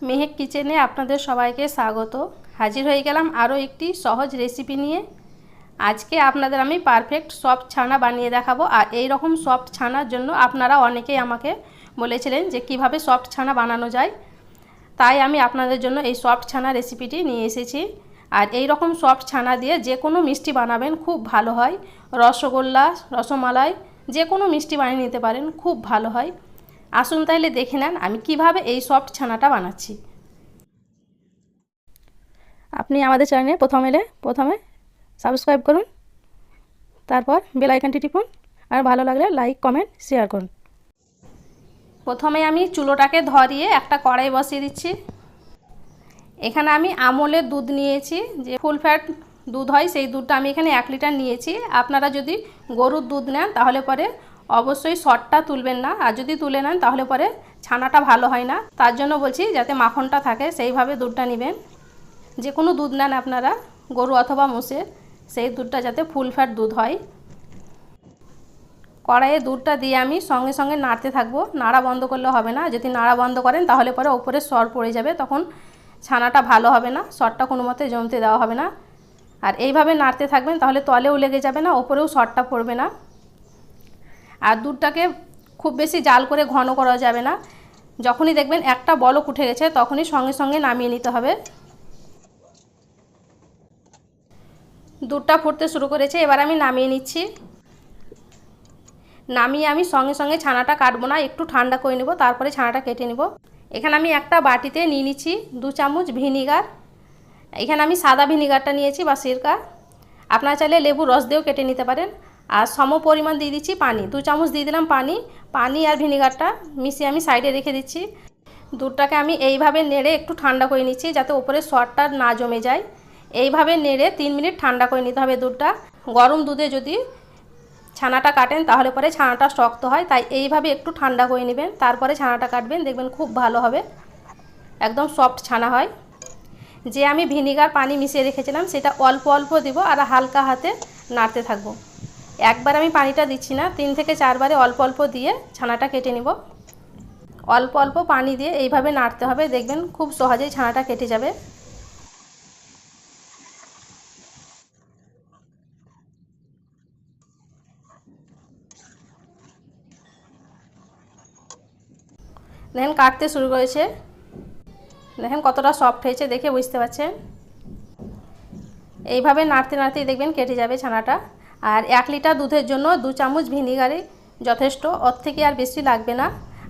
মেহেক কিচেনে আপনাদের সবাইকে স্বাগত। হাজির হয়ে গেলাম আরও একটি সহজ রেসিপি নিয়ে। আজকে আপনাদের আমি পারফেক্ট সফট ছানা বানিয়ে দেখাবো। আর এই রকম সফট ছানার জন্য আপনারা অনেকেই আমাকে বলেছিলেন যে কিভাবে সফট ছানা বানানো যায়, তাই আমি আপনাদের জন্য এই সফট ছানা রেসিপিটি নিয়ে এসেছি। আর এই রকম সফট ছানা দিয়ে যে কোনো মিষ্টি বানাবেন খুব ভালো হয়। রসগোল্লা, রসমালাই, যে কোনো মিষ্টি বানিয়ে নিতে পারেন, খুব ভালো হয়। আসুন তাহলে দেখে নেন আমি কিভাবে এই সফট ছানাটা বানাচ্ছি। আপনি আমাদের চ্যানেলে প্রথমে সাবস্ক্রাইব করুন, তারপর বেল আইকনটি টিপুন, আর ভালো লাগলে লাইক, কমেন্ট, শেয়ার করুন। প্রথমে আমি চুলোটাকে ধরিয়ে একটা কড়াই বসিয়ে দিচ্ছি। এখানে আমি আমলের দুধ নিয়েছি, যে ফুল ফ্যাট দুধ হয় সেই দুধটা আমি এখানে 1 লিটার নিয়েছি। আপনারা যদি গরুর দুধ নেন তাহলে পরে অবশ্যই সরটা তুলবেন না, আর যদি তুলে নেন তাহলে পরে ছানাটা ভালো হয় না। তার জন্য বলছি যাতে মাখনটা থাকে সেইভাবে দুধটা নেবেন। যে কোনো দুধ নেন আপনারা, গরু অথবা মোষের, সেই দুধটা যাতে ফুল ফ্যাট দুধ হয়। কড়াইয়ে দুধটা দিয়ে আমি সঙ্গে সঙ্গে নাড়তে থাকবো, নাড়া বন্ধ করলে হবে না। যদি নাড়া বন্ধ করেন তাহলে পরে ওপরে সর পড়ে যাবে, তখন ছানাটা ভালো হবে না, সরটা কোনো মতে জমতে দেওয়া হবে না। আর এইভাবে নাড়তে থাকবেন, তাহলে তলেও লেগে যাবে না, ওপরেও সরটা পড়বে না। আর দুধটাকে খুব বেশি জাল করে ঘন করা যাবে না। যখনই দেখবেন একটা বলক উঠে গেছে তখনই সঙ্গে সঙ্গে নামিয়ে নিতে হবে। দুধটা ফুটতে শুরু করেছে, এবার আমি নামিয়ে নিচ্ছি। নামিয়ে আমি সঙ্গে সঙ্গে ছানাটা কাটবো না, একটু ঠান্ডা করে নেব, তারপরে ছানাটা কেটে নেব। এখানে আমি একটা বাটিতে নিয়ে নিচ্ছি 2 চামচ ভিনিগার। এখানে আমি সাদা ভিনিগারটা নিয়েছি বা সিরকা, আপনারা চাইলে লেবুর রস দিয়েও কেটে নিতে পারেন। আর সম পরিমাণ দিয়ে দিচ্ছি পানি, 2 চামচ দিয়ে দিলাম পানি আর ভিনিগারটা মিশিয়ে আমি সাইডে রেখে দিচ্ছি। দুধটাকে আমি এইভাবে নেড়ে একটু ঠান্ডা করে নিচ্ছি, যাতে উপরে সরটা না জমে যায়। এইভাবে নেড়ে 3 মিনিট ঠান্ডা করে নিতে হবে দুধটা। গরম দুধে যদি ছানাটা কাটেন তাহলে পরে ছানাটা শক্ত হয়, তাই এইভাবে একটু ঠান্ডা করে নেবেন, তারপরে ছানাটা কাটবেন, দেখবেন খুব ভালো হবে, একদম সফট ছানা হয়। যে আমি ভিনিগার পানি মিশিয়ে রেখেছিলাম সেটা অল্প অল্প দিব, আর হালকা হাতে নাড়তে থাকবো। একবার আমি পানিটা দিচ্ছি না, 3 থেকে 4 বারে অল্প অল্প দিয়ে ছানাটা কেটে নিব। অল্প অল্প পানি দিয়ে এইভাবে নাড়তে হবে, দেখবেন খুব সহজেই ছানাটা কেটে যাবে। দেখেন কাটতে শুরু করেছে, দেখেন কতটা সফট হয়েছে, দেখে বুঝতে পারছেন। এইভাবে নাড়তে নাড়তেই দেখবেন কেটে যাবে ছানাটা। আর 1 লিটার দুধের জন্য 2 চামচ ভিনিগারই যথেষ্ট, ওর থেকে আর বেশি লাগবে না।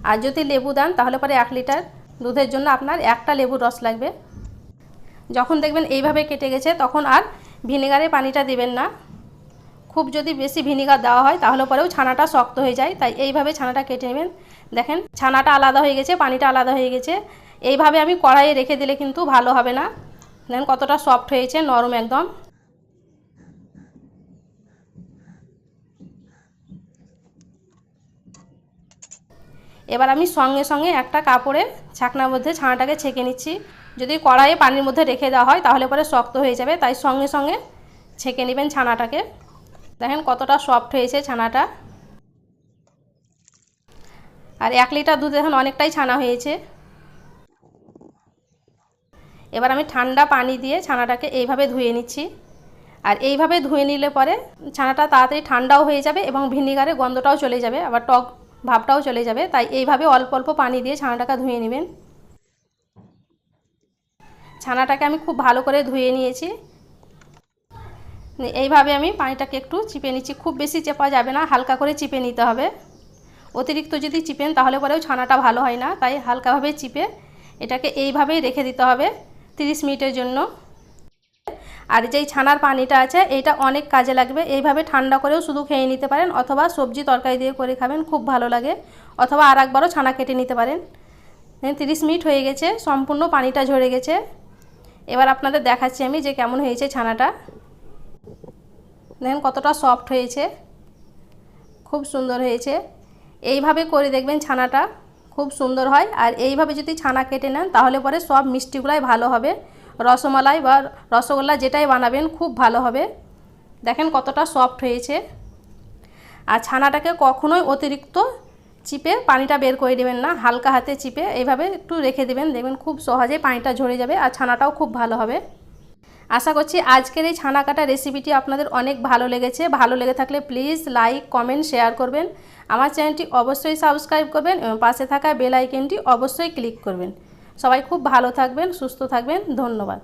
আর যদি লেবু দেন তাহলে পরে 1 লিটার দুধের জন্য আপনার একটা লেবুর রস লাগবে। যখন দেখবেন এইভাবে কেটে গেছে তখন আর ভিনিগারের পানিটা দিবেন না। খুব যদি বেশি ভিনিগার দেওয়া হয় তাহলে পরেও ছানাটা শক্ত হয়ে যায়, তাই এইভাবে ছানাটা কেটে নেবেন। দেখেন ছানাটা আলাদা হয়ে গেছে, পানিটা আলাদা হয়ে গেছে। এইভাবে আমি কড়াইয়ে রেখে দিলে কিন্তু ভালো হবে না। দেখেন কতটা সফট হয়েছে, নরম একদম। এবার আমি সঙ্গে সঙ্গে একটা কাপড়ে ছাকনার মধ্যে ছানাটাকে ছেঁকে নিচ্ছি। যদি কড়াইয়ে পানির মধ্যে রেখে দেওয়া হয় তাহলে পরে শক্ত হয়ে যাবে, তাই সঙ্গে সঙ্গে ছেঁকে নেবেন ছানাটাকে। দেখেন কতটা সফট হয়েছে ছানাটা। আর 1 লিটার দুধ এখন অনেকটাই ছানা হয়েছে। এবার আমি ঠান্ডা পানি দিয়ে ছানাটাকে এইভাবে ধুয়ে নিচ্ছি। আর এইভাবে ধুয়ে নিলে পরে ছানাটা তাড়াতাড়ি ঠান্ডাও হয়ে যাবে এবং ভিনিগারের গন্ধটাও চলে যাবে, আবার টক ভাবটাও চলে যাবে। তাই এইভাবে অল্প অল্প পানি দিয়ে ছানাটাকে ধুয়ে নেবেন। ছানাটাকে আমি খুব ভালো করে ধুয়ে নিয়েছি। এইভাবে আমি পানিটাকে একটু চিপে নিচ্ছি, খুব বেশি চেপা যাবে না, হালকা করে চিপে নিতে হবে। অতিরিক্ত যদি চিপেন তাহলে পরেও ছানাটা ভালো হয় না, তাই হালকাভাবে চিপে এটাকে এইভাবেই রেখে দিতে হবে 30 মিনিটের জন্য। আর যেই ছানার পানিটা আছে এইটা অনেক কাজে লাগবে। এইভাবে ঠান্ডা করেও শুধু খেয়ে নিতে পারেন, অথবা সবজি তরকারি দিয়ে করে খাবেন, খুব ভালো লাগে। অথবা আর একবারও ছানা কেটে নিতে পারেন। 30 মিনিট হয়ে গেছে, সম্পূর্ণ পানিটা ঝরে গেছে। এবার আপনাদের দেখাচ্ছি আমি যে কেমন হয়েছে ছানাটা। দেখেন কতটা সফট হয়েছে, খুব সুন্দর হয়েছে। এইভাবে করে দেখবেন ছানাটা খুব সুন্দর হয়। আর এইভাবে যদি ছানা কেটে নেন তাহলে পরে সব মিষ্টিগুলাই ভালো হবে। রসমালাই বা রসগোল্লা যেটাই বানাবেন খুব ভালো হবে। দেখেন কতটা সফট হয়েছে। আর ছানাটাকে কখনোই অতিরিক্ত চিপে পানিটা বের করে দেবেন না, হালকা হাতে চিপে এইভাবে একটু রেখে দেবেন, দেখবেন খুব সহজে পানিটা ঝরে যাবে আর ছানাটাও খুব ভালো হবে। আশা করছি আজকের এই ছানা কাটা রেসিপিটি আপনাদের অনেক ভালো লেগেছে। ভালো লেগে থাকলে প্লিজ লাইক, কমেন্ট, শেয়ার করবেন। আমার চ্যানেলটি অবশ্যই সাবস্ক্রাইব করবেন এবং পাশে থাকা বেল আইকনটি অবশ্যই ক্লিক করবেন। সবাই খুব ভালো থাকবেন, সুস্থ থাকবেন। ধন্যবাদ।